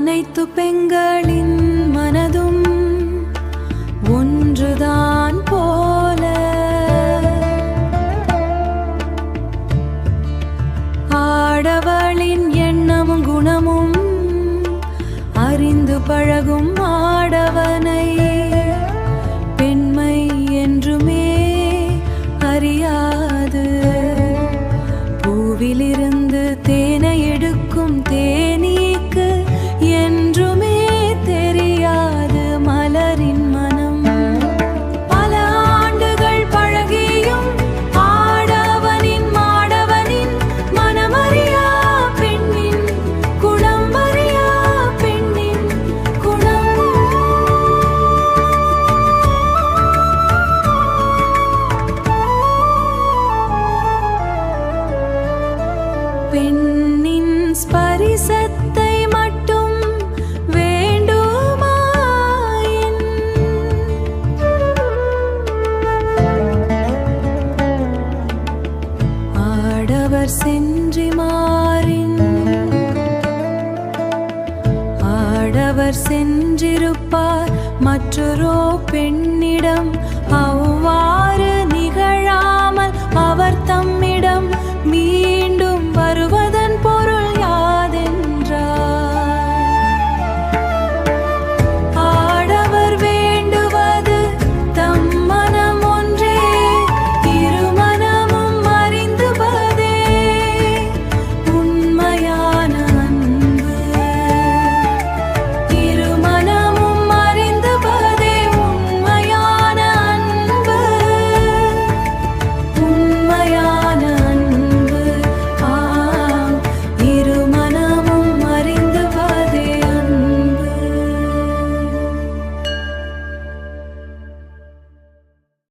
அனைத்து பெண்களின் மனதும் ஒன்றுதான் போல ஆடவளின் எண்ணமும் குணமும் அறிந்து பழகும் ஆடவனை பெண்மை என்றுமே அறியாது. பூவிலிருந்து தேனை எடுக்கும் தேனீக்கு என்றுமே தெரியாது மலரின் மனம். பல ஆண்டுகள் பழகியும் ஆடவனின் மாடவனின் மனமறியா பெண்ணின் குணம் அறியா பெண்ணின் குணம். பெண்ணின் ஸ்பரிசத்தை மட்டும் வேண்டுமாயின் ஆடவர் சென்றி மாறின் ஆடவர் சென்றிருப்பார் மற்றொரு பெண்ணிடம் அவ்வாறு நிகழாமல் அவர்